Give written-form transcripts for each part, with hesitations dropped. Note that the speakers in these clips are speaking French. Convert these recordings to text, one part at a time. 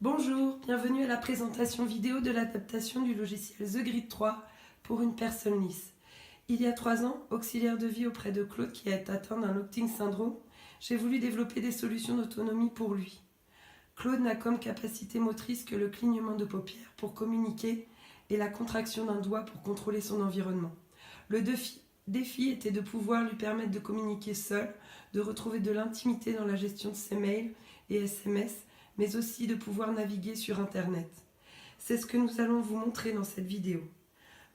Bonjour, bienvenue à la présentation vidéo de l'adaptation du logiciel The Grid 3 pour une personne lisse. Il y a 3 ans, auxiliaire de vie auprès de Claude qui est atteint d'un locking syndrome, j'ai voulu développer des solutions d'autonomie pour lui. Claude n'a comme capacité motrice que le clignement de paupières pour communiquer et la contraction d'un doigt pour contrôler son environnement. Le défi était de pouvoir lui permettre de communiquer seul, de retrouver de l'intimité dans la gestion de ses mails et SMS, mais aussi de pouvoir naviguer sur Internet. C'est ce que nous allons vous montrer dans cette vidéo.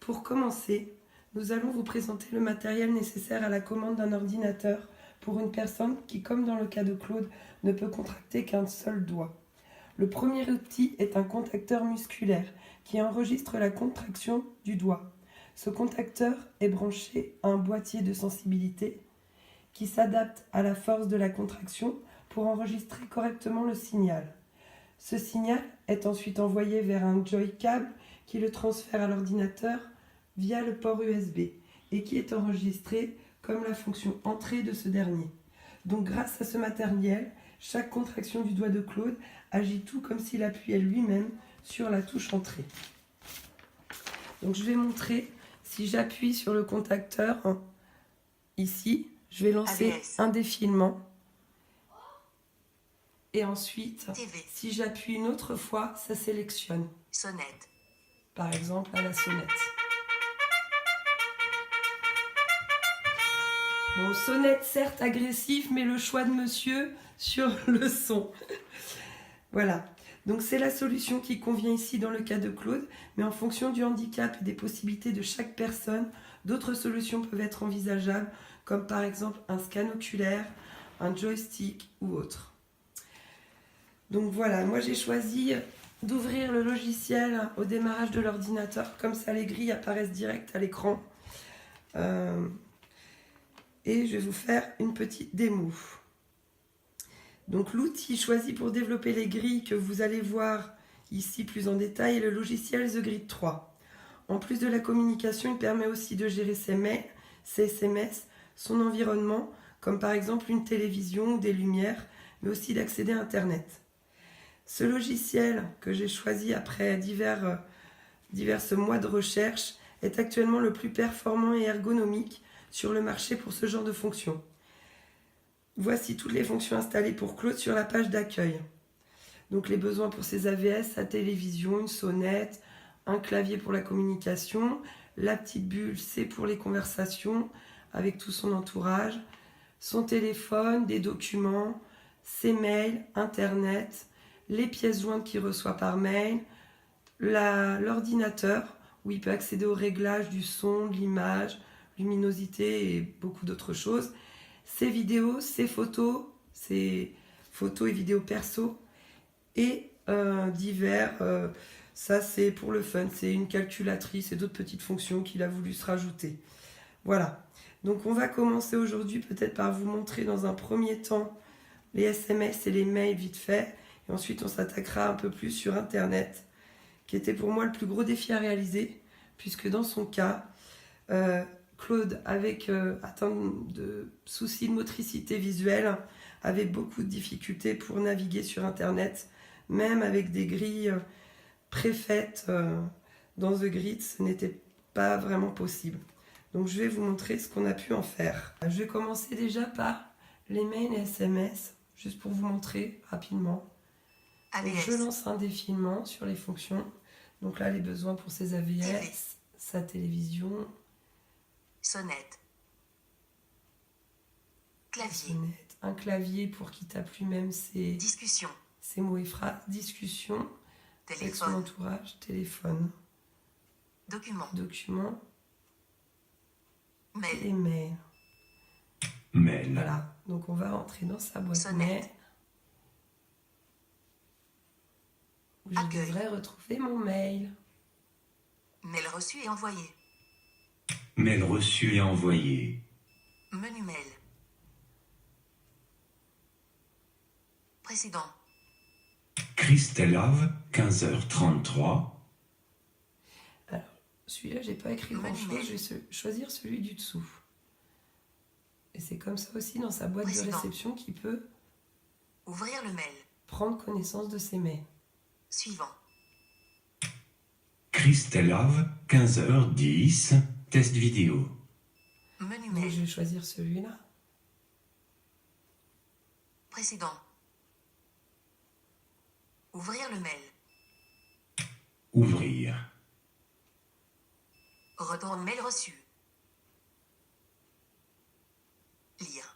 Pour commencer, nous allons vous présenter le matériel nécessaire à la commande d'un ordinateur pour une personne qui, comme dans le cas de Claude, ne peut contracter qu'un seul doigt. Le premier outil est un contacteur musculaire qui enregistre la contraction du doigt. Ce contacteur est branché à un boîtier de sensibilité qui s'adapte à la force de la contraction pour enregistrer correctement le signal. Ce signal est ensuite envoyé vers un joycable qui le transfère à l'ordinateur via le port USB et qui est enregistré comme la fonction entrée de ce dernier. Donc grâce à ce matériel, chaque contraction du doigt de Claude agit tout comme s'il appuyait lui-même sur la touche entrée. Donc je vais montrer, si j'appuie sur le contacteur, ici, je vais lancer un défilement. Et ensuite, si j'appuie une autre fois, ça sélectionne. Sonnette. Par exemple, à la sonnette. Bon, sonnette certes agressif, mais le choix de monsieur sur le son. Voilà. Donc c'est la solution qui convient ici dans le cas de Claude, mais en fonction du handicap et des possibilités de chaque personne, d'autres solutions peuvent être envisageables, comme par exemple un scan oculaire, un joystick ou autre. Donc voilà, moi j'ai choisi d'ouvrir le logiciel au démarrage de l'ordinateur, comme ça les grilles apparaissent direct à l'écran. Et je vais vous faire une petite démo. Donc l'outil choisi pour développer les grilles que vous allez voir ici plus en détail est le logiciel The Grid 3. En plus de la communication, il permet aussi de gérer ses mails, ses SMS, son environnement, comme par exemple une télévision ou des lumières, mais aussi d'accéder à Internet. Ce logiciel que j'ai choisi après divers mois de recherche est actuellement le plus performant et ergonomique sur le marché pour ce genre de fonction. Voici toutes les fonctions installées pour Claude sur la page d'accueil. Donc les besoins pour ses AVS, sa télévision, une sonnette, un clavier pour la communication, la petite bulle c'est pour les conversations avec tout son entourage, son téléphone, des documents, ses mails, Internet, les pièces jointes qu'il reçoit par mail, l'ordinateur où il peut accéder aux réglages du son, de l'image, luminosité et beaucoup d'autres choses, ses vidéos, ses photos et vidéos perso et divers, ça c'est pour le fun, c'est une calculatrice et d'autres petites fonctions qu'il a voulu se rajouter. Voilà, donc on va commencer aujourd'hui peut-être par vous montrer dans un premier temps les SMS et les mails vite fait. Et ensuite, on s'attaquera un peu plus sur Internet, qui était pour moi le plus gros défi à réaliser, puisque dans son cas, Claude, avec atteint de soucis de motricité visuelle, avait beaucoup de difficultés pour naviguer sur Internet, même avec des grilles préfaites dans The Grid, ce n'était pas vraiment possible. Donc je vais vous montrer ce qu'on a pu en faire. Je vais commencer déjà par les mails et SMS, juste pour vous montrer rapidement. Donc, je lance un défilement sur les fonctions. Donc là, les besoins pour ses AVS, sa télévision, sonnette, clavier, sonnette, un clavier pour qu'il tape lui-même ses mots et phrases, discussion, avec son entourage, téléphone, document, et mail. Voilà, donc on va entrer dans sa boîte mail. Où je devrais retrouver mon mail. Mail reçu et envoyé. Mail reçu et envoyé. Menu mail. Précédent. Christelave, 15h33. Alors, celui-là, j'ai pas écrit grand-chose, je vais choisir celui du dessous. Et c'est comme ça aussi dans sa boîte de réception qu'il peut ouvrir le mail. Prendre connaissance de ses mails. Suivant. Christelave, 15h10, test vidéo. Menu Donc mail. je vais choisir celui-là. Précédent. Ouvrir le mail. Ouvrir. Retourne mail reçu. Lire.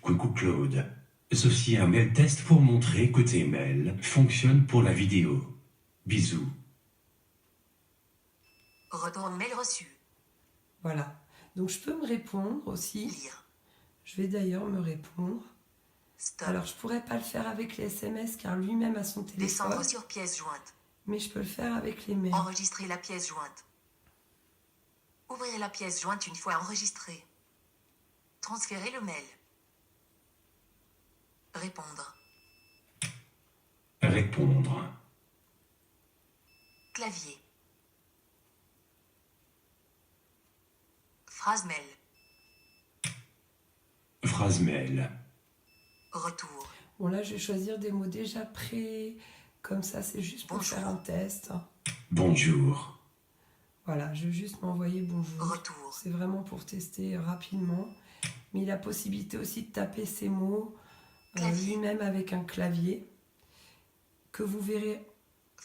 Coucou Claude. Ceci est un mail test pour montrer que tes mails fonctionnent pour la vidéo. Bisous. Retourne mail reçu. Voilà. Donc je peux me répondre aussi. Lire. Je vais d'ailleurs me répondre. Stop. Alors je pourrais pas le faire avec les SMS car lui-même a son téléphone. Descendre sur pièce jointe. Mais je peux le faire avec les mails. Enregistrer la pièce jointe. Ouvrir la pièce jointe une fois enregistrée. Transférer le mail. Répondre. Répondre. Clavier. Phrase mail. Phrase mail. Retour. Bon là je vais choisir des mots déjà prêts. Comme ça c'est juste pour Bonjour. faire un test. Bonjour. Voilà, je vais juste m'envoyer bonjour. Retour. C'est vraiment pour tester rapidement. Mais il a possibilité aussi de taper ces mots Clavier. lui-même avec un clavier. Que vous verrez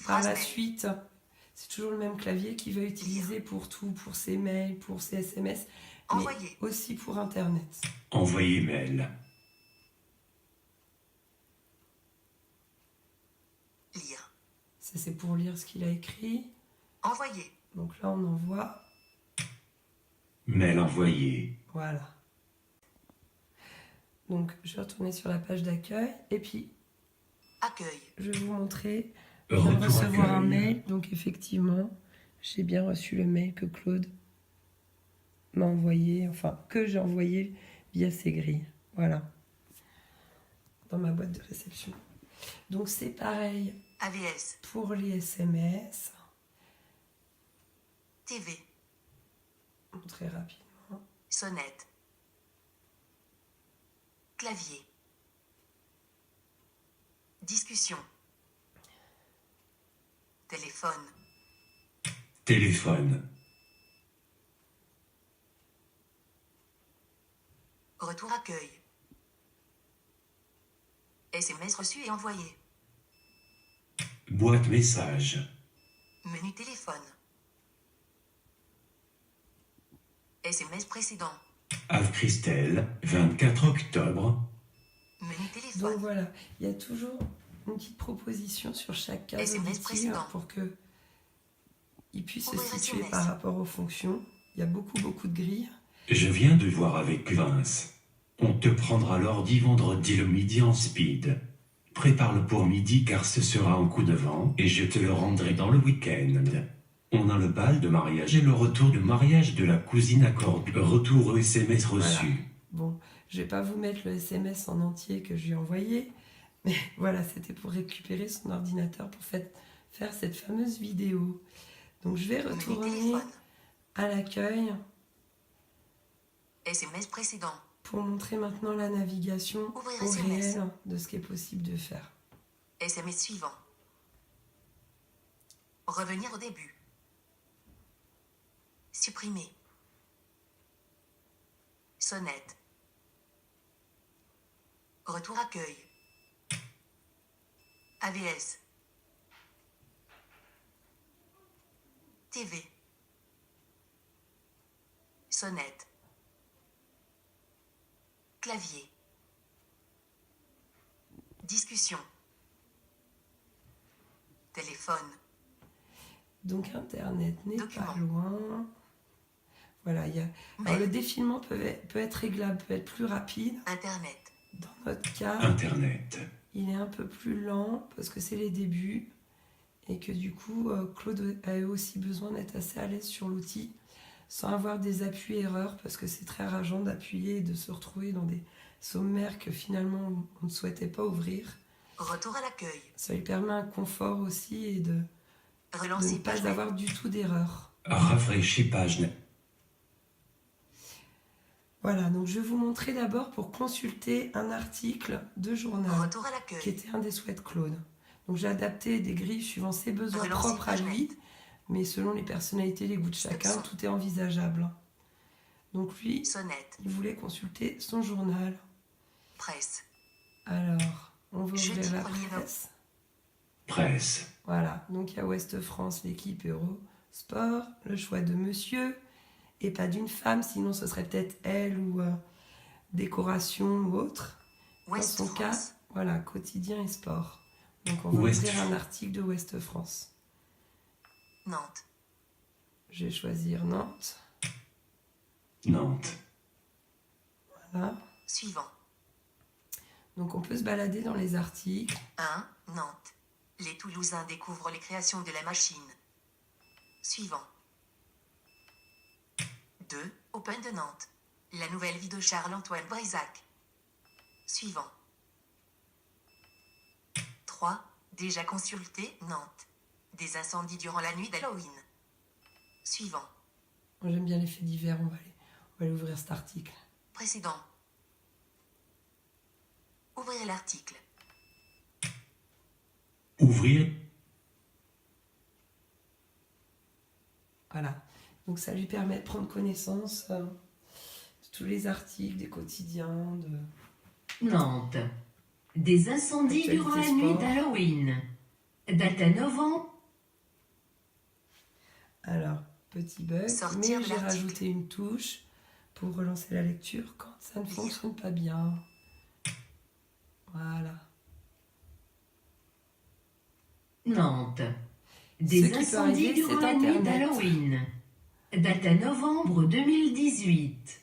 par Phrase la mail. suite. C'est toujours le même clavier qu'il va utiliser pour tout, pour ses mails, pour ses SMS, mais Envoyer. aussi pour Internet. Envoyer mail. Lire. Ça c'est pour lire ce qu'il a écrit. Envoyer. Donc là on envoie. Mail envoyé. Voilà. Donc je vais retourner sur la page d'accueil et puis Accueil. je vais vous montrer. Je viens de Retour recevoir un accueil. mail, donc effectivement, j'ai bien reçu le mail que Claude m'a envoyé, enfin que j'ai envoyé via ses grilles. Voilà. Dans ma boîte de réception. Donc c'est pareil AVS. pour les SMS. TV. Très rapidement. Sonnette. Clavier. Discussion. Téléphone. Téléphone. Retour accueil. SMS reçu et envoyé. Boîte message. Menu téléphone. SMS précédent. Ave Christelle, 24 octobre. Menu téléphone. Donc voilà, il y a toujours une petite proposition sur chaque case SMS auditive précédent. pour que il puisse se Ouvrir situer SMS. par rapport aux fonctions. Il y a beaucoup de grilles. Je viens de voir avec Vince. On te prendra l'ordi vendredi le midi en speed. Prépare-le pour midi car ce sera un coup de vent et je te le rendrai dans le week-end. On a le bal de mariage et le retour de mariage de la cousine accorde. Retour au SMS reçu. Voilà. Bon, je vais pas vous mettre le SMS en entier que je lui ai envoyé, mais voilà, c'était pour récupérer son ordinateur pour faire cette fameuse vidéo. Donc je vais Menu retourner téléphone. à l'accueil SMS précédent. pour montrer maintenant la navigation Ouvrir au SMS. réel de ce qui est possible de faire. SMS suivant. Revenir au début. Supprimer. Sonnette. Retour accueil. AVS. TV. Sonnette. Clavier. Discussion. Téléphone. Donc Internet n'est Document. pas loin. Voilà, il y a... Alors, Mail. le défilement peut être réglable, peut être plus rapide. Internet. Dans notre cas, Internet. il est un peu plus lent parce que c'est les débuts et que du coup, Claude a aussi besoin d'être assez à l'aise sur l'outil sans avoir des appuis-erreurs parce que c'est très rageant d'appuyer et de se retrouver dans des sommaires que finalement on ne souhaitait pas ouvrir. Retour à l'accueil. Ça lui permet un confort aussi et de ne Relancer pas page web. avoir du tout d'erreur. Rafraîchis page. Voilà, donc je vais vous montrer d'abord pour consulter un article de journal Retour à qui l'accueil. était un des souhaits de Claude. Donc j'ai adapté des grilles suivant ses besoins Relancer propres à page lui, net. mais selon les personnalités, les goûts de chacun, Stop. tout est envisageable. Donc lui, Sonnette. il voulait consulter son journal. Presse. Alors, on va Jeudi ouvrir la 1er novembre. presse. Presse. Voilà, donc il y a Ouest France, l'équipe Eurosport, le choix de monsieur, et pas d'une femme, sinon ce serait peut-être elle ou décoration ou autre. Ouest Dans son cas, France. voilà, quotidien et sport. Donc on va Ouest ouvrir un France. article de Ouest France. Nantes. Je vais choisir Nantes. Nantes. Voilà. Suivant. Donc on peut se balader dans les articles. 1. Nantes. Les Toulousains découvrent les créations de la machine. Suivant. 2. Open de Nantes. La nouvelle vie de Charles-Antoine Brisac. Suivant. 3. Déjà consulté, Nantes. Des incendies durant la nuit d'Halloween. Suivant. Moi, j'aime bien les faits divers, on va aller ouvrir cet article. Précédent. Ouvrez l'article. Ouvrir. Voilà. Donc ça lui permet de prendre connaissance de tous les articles, des quotidiens, de... Nantes. Des incendies Actualité durant la sport. nuit d'Halloween. Date à novembre. Alors, petit bug, Sortir mais de j'ai l'article. rajouté une touche pour relancer la lecture quand ça ne Lire. fonctionne pas bien. Voilà. Nantes. Ce Des qui peut incendies arriver, durant c'est la nuit Internet. d'Halloween. Date à novembre 2018.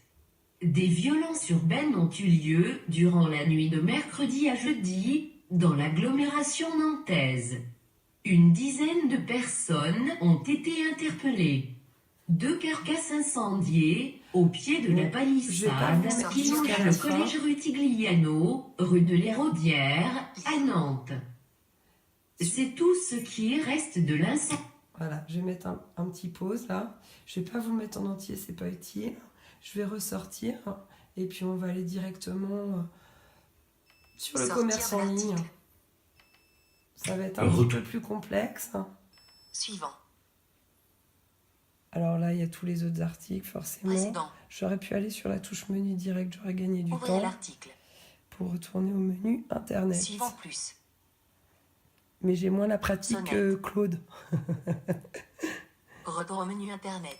Des violences urbaines ont eu lieu durant la nuit de mercredi à jeudi dans l'agglomération nantaise. Une dizaine de personnes ont été interpellées. 2 carcasses incendiées au pied de la Je vais pas palissade vous mettre qui longe jusqu'à la le fin. collège Rutigliano, rue de l'Héraudière, à Nantes. C'est tout ce qui reste de l'incendie. Voilà, je vais mettre un petit pause là. Je vais pas vous le mettre en entier, c'est pas utile. Je vais ressortir et puis on va aller directement sur le Sortir commerce de en ligne. l'article. Ça va être un petit peu plus complexe. Suivant. Alors là, il y a tous les autres articles, forcément. Précédent. J'aurais pu aller sur la touche menu direct, j'aurais gagné du Ouvrez temps l'article. pour retourner au menu Internet. Suivant plus. Mais j'ai moins la pratique que Claude. Retour au menu Internet.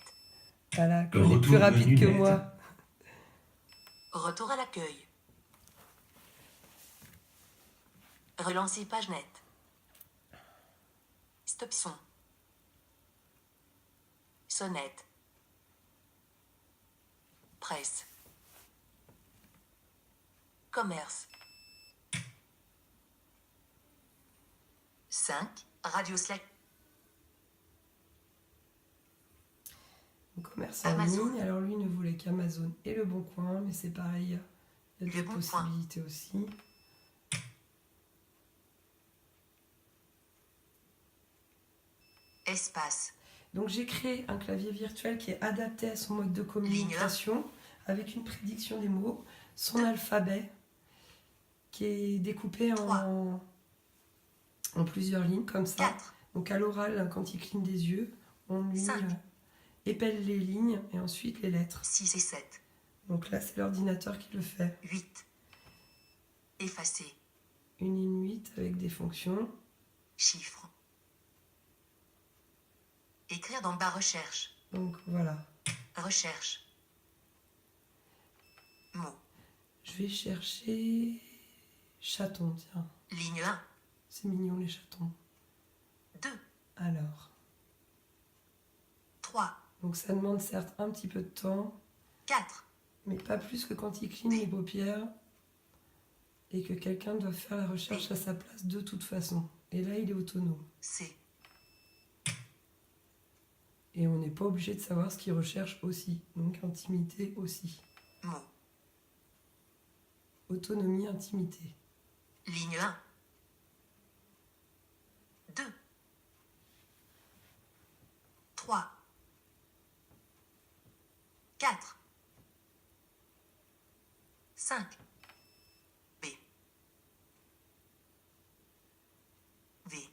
Voilà, Claude est Retour plus au rapide menu que net. moi. Retour à l'accueil. Relancer page net. Stop son. Sonnette. Presse. Commerce. 5. Radio Slack. Commerce en Amazon. ligne, alors lui ne voulait qu'Amazon et Le Bon Coin, mais c'est pareil, il y a Le d'autres Bon Coin. possibilités aussi. Espace. Donc j'ai créé un clavier virtuel qui est adapté à son mode de communication avec une prédiction des mots, son alphabet qui est découpé en plusieurs lignes comme ça. 4. Donc à l'oral, quand il cligne des yeux, on lui 5. épelle les lignes et ensuite les lettres. 6 et 7. Donc là, c'est l'ordinateur qui le fait. 8. Effacer. Une ligne 8 avec des fonctions. Chiffres. Écrire dans barre recherche. Donc voilà. Recherche. Mots. Je vais chercher chaton, tiens. Ligne 1. C'est mignon les chatons. 2. Alors, 3. donc ça demande certes un petit peu de temps, 4. mais pas plus que quand il cligne les paupières et que quelqu'un doit faire la recherche à sa place de toute façon. Et là, il est autonome. C. Et on n'est pas obligé de savoir ce qu'il recherche aussi. Donc intimité aussi. Mots. Autonomie, intimité. Ligne 1. 2. 3. 4. 5. B. V.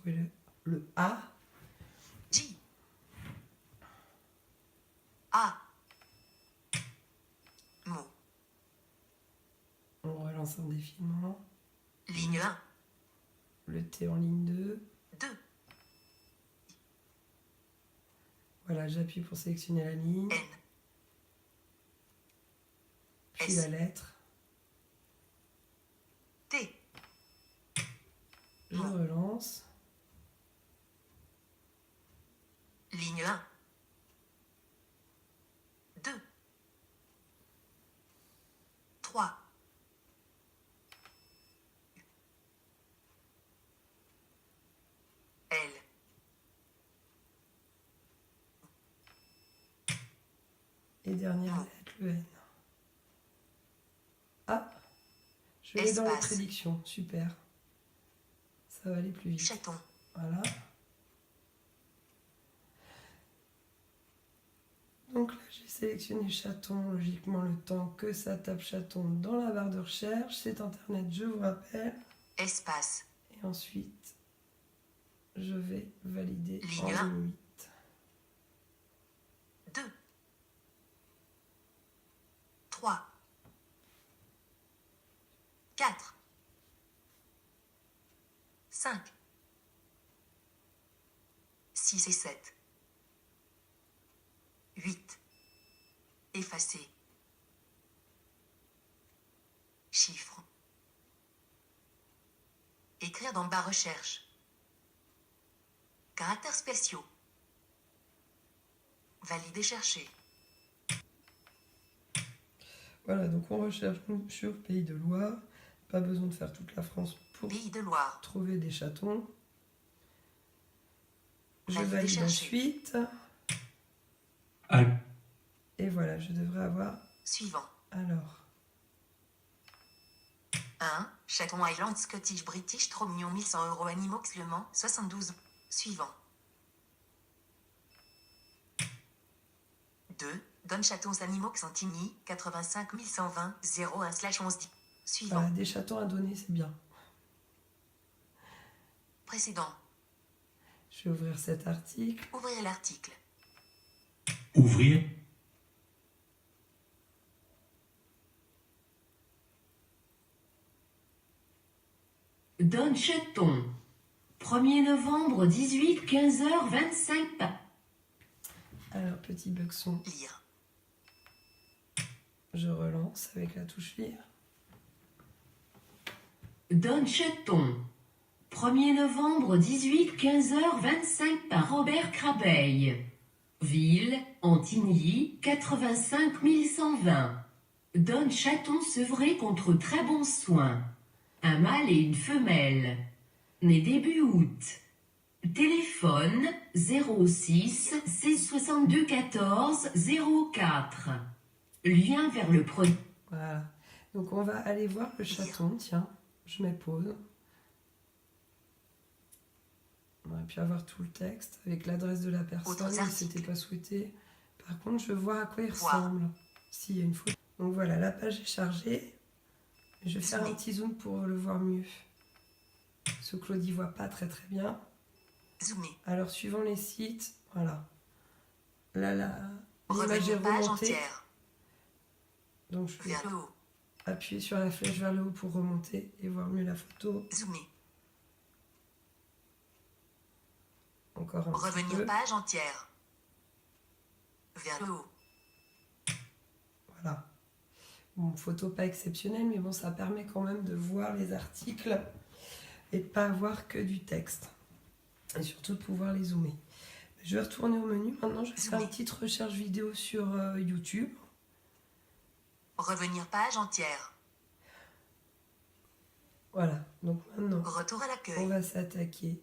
trouver le A. J. A. Mot. On relance un défilement. Ligne 1. Le T en ligne 2. 2. Voilà, j'appuie pour sélectionner la ligne. N. Puis S. la lettre. T. Je relance. Ligne 1. 2. 3. L. Et dernière lettre, le N. Ah, je vais dans les Espace. prédictions. Super. Ça va aller plus vite. Chaton. Voilà. Donc là, j'ai sélectionné chaton. Logiquement, le temps que ça tape chaton dans la barre de recherche. C'est Internet, je vous rappelle. Espace. Et ensuite, je vais valider Ligne en 1. ligne 8. 2. 3. 4. 5. 6 et 7. 8. Effacer. Chiffre. Écrire dans barre recherche. Caractères spéciaux. Valider chercher. Voilà, donc on recherche nous, sur Pays de Loire. Pas besoin de faire toute la France pour Pays de Loire. trouver des chatons. Je Valider valide chercher. ensuite. Ah, Et voilà, je devrais avoir... Suivant. Alors, 1. Chaton Highland Scottish British 3 1100 € Animox Le Mans 72. Suivant. 2. Don Chatons Animox Antigny 85 120 01/11. Suivant. voilà, des chatons à donner, c'est bien. Précédent. Je vais ouvrir cet article. Ouvrir l'article. ouvrir, Don Chaton. 1er novembre, 18, 15h25. Alors, petit bug son, Lire. je relance avec la touche lire. Don Chaton. 1er novembre, 18, 15h25 par Robert Crabeille. Ville, Antigny, 85 120. Don Chaton sevré contre très bons soins. Un mâle et une femelle. Né début août. Téléphone 06 C62 14 04. Lien vers le produit. Voilà. Donc, on va aller voir le chaton. Tiens, je mets pause. On aurait pu avoir tout le texte avec l'adresse de la personne, Autres mais articles. c'était pas souhaité. Par contre, je veux voir à quoi il Voir. ressemble. S'il y a une photo. Donc voilà, la page est chargée. Je vais faire un Zoomer. petit zoom pour le voir mieux. Ce Claudie voit pas très très bien. Zoomer. Alors, suivant les sites, voilà. Là, l'image est Revenir page remontée. entière. Donc, je vais Vers le haut. appuyer sur la flèche vers le haut pour remonter et voir mieux la photo. Zoomer. Encore un petit Revenir peu. page entière. Vers le haut. Voilà. Bon, photo pas exceptionnelle, mais bon, ça permet quand même de voir les articles et de pas avoir que du texte. Et surtout de pouvoir les zoomer. Je vais retourner au menu. Maintenant, je vais faire une petite recherche vidéo sur YouTube. Revenir page entière. Voilà. Donc maintenant, Retour à on l'accueil. va s'attaquer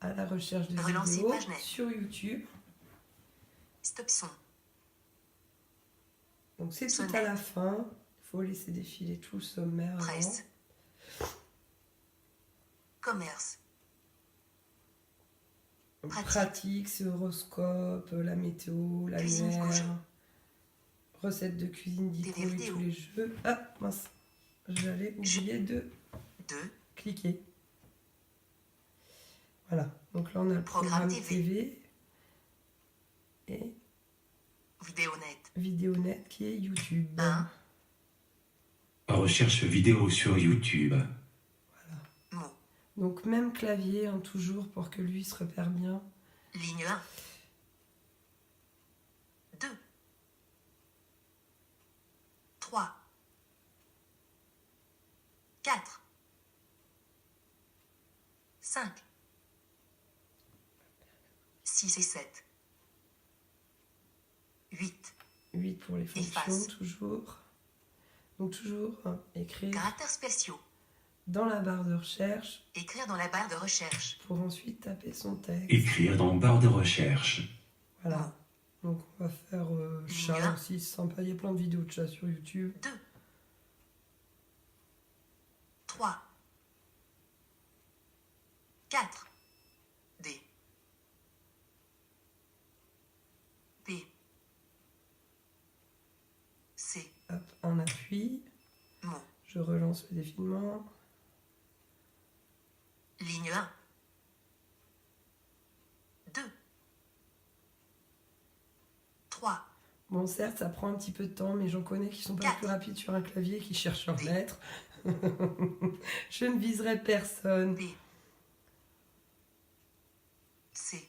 à la recherche de Relancer vidéos page net. sur YouTube. Stop son. Donc c'est tout Sonnette. à la fin. Il faut laisser défiler tout le sommaire avant. Presse. Commerce. Pratique, c'est horoscope, la météo, Cuisine l'annuaire, couche. recettes de cuisine d'Ico Des et vidéos. tous les jeux. Ah mince, j'allais oublier de 2. cliquer. Voilà, donc là on a le Programme programme TV et Vidéonet. Vidéonet qui est YouTube. 1. Recherche vidéo sur YouTube. Mots. Donc même clavier, hein, toujours pour que lui se repère bien. Ligne 1. 2. 3. 4. 5. 6 et 7. 8. 8 pour les fonctions, Efface. toujours. Donc toujours hein, écrire Caractères spéciaux. dans la barre de recherche Écrire dans la barre de recherche. pour ensuite taper son texte. Écrire dans barre de recherche. Voilà. Donc on va faire chat aussi, c'est sympa. Il y a plein de vidéos de chat sur YouTube. 2. 3. 4. D. B. C. Hop, un appui. Mot. Je relance le défilement. Ligne 1. 2. 3. Bon, certes, ça prend un petit peu de temps, mais j'en connais qui sont pas Quatre. plus rapides sur un clavier qui cherchent leurs lettres. Je ne viserai personne. B. C.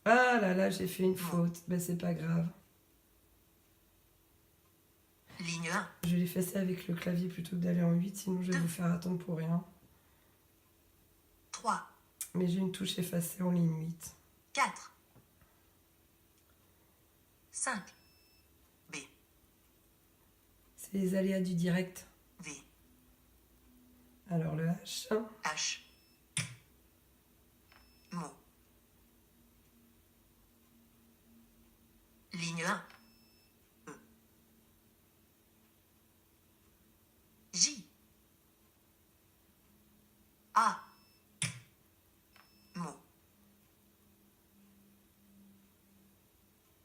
Ah là là, j'ai fait une faute. Ben, c'est pas grave. Ligne 1. Je vais l'effacer avec le clavier plutôt que d'aller en 8, sinon je vais vous faire attendre pour rien. 3. Mais j'ai une touche effacée en ligne 8. 4. 5. B. C'est les aléas du direct. V. Alors le H. H. Mot. Ligne 1. E. J. A. Mot.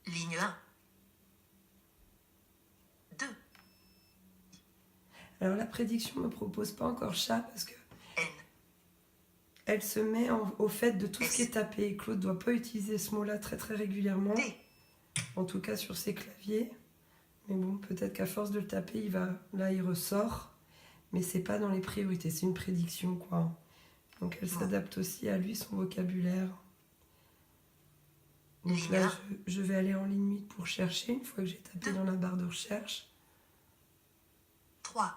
Ligne 1. 2. Alors la prédiction ne me propose pas encore chat parce que N. elle se met au fait de tout ce qui est tapé. Claude doit pas utiliser ce mot-là très très régulièrement, D. en tout cas sur ses claviers. Mais bon, peut-être qu'à force de le taper, il ressort. Mais c'est pas dans les priorités, c'est une prédiction quoi. Donc elle s'adapte aussi à lui, son vocabulaire. Donc Ligne là, un. je vais aller en ligne 8 pour chercher, une fois que j'ai tapé dans la barre de recherche. 3.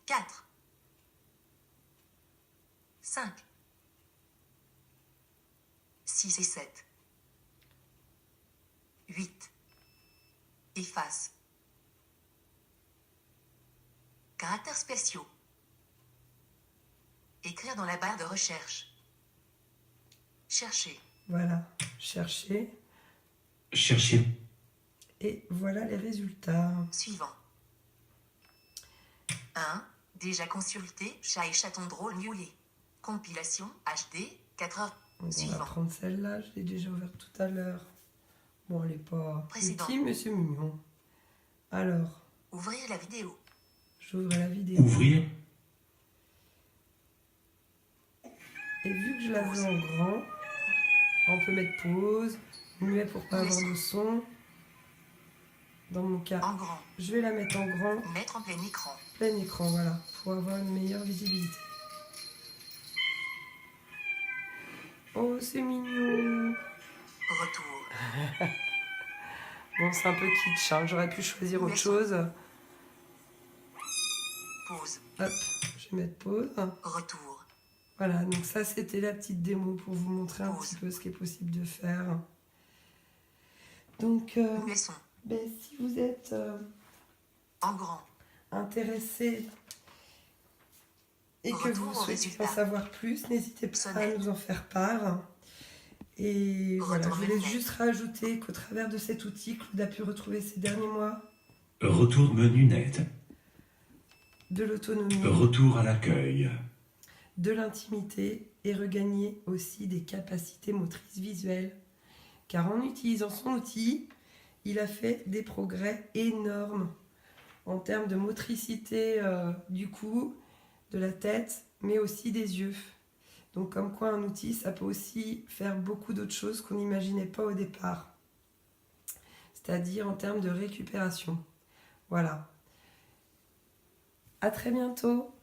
4. 5. 6 et 7. 8. Efface. Caractères spéciaux. Écrire dans la barre de recherche. Chercher. Voilà, chercher. Chercher. Et voilà les résultats. Suivant. 1. Déjà consulté, Chat et chaton drôle Newly. Compilation HD, 4 heures. Donc on va Suivant. prendre celle-là, je l'ai déjà ouverte tout à l'heure. Bon, elle n'est pas Précédent. utile, mais c'est mignon. Alors, Ouvrir la vidéo. j'ouvre la vidéo. Ouvrir. Et vu que je la veux en grand, on peut mettre pause, muet pour pas avoir de son. Dans mon cas, En grand. je vais la mettre en grand, Mettre en plein écran. plein écran, voilà, pour avoir une meilleure visibilité. Oh, c'est mignon. Retour. Bon, c'est un peu kitsch, hein. J'aurais pu choisir autre Laissons. chose. Pause. Hop, je vais mettre pause. Retour. Voilà, donc ça c'était la petite démo pour vous montrer un Pause. petit peu ce qui est possible de faire. Donc, Nous laissons. si vous êtes En grand. intéressé et que Retour vous au souhaitez en résultat. savoir plus, n'hésitez pas à Sonnette. nous en faire part. Et voilà, je Retour voulais lunettes. juste rajouter qu'au travers de cet outil, Claude a pu retrouver ces derniers mois Retour de menu net. de l'autonomie, Retour à l'accueil. de l'intimité et regagner aussi des capacités motrices visuelles. Car en utilisant son outil, il a fait des progrès énormes en termes de motricité du cou, de la tête, mais aussi des yeux. Donc comme quoi un outil, ça peut aussi faire beaucoup d'autres choses qu'on n'imaginait pas au départ. C'est-à-dire en termes de récupération. Voilà. À très bientôt.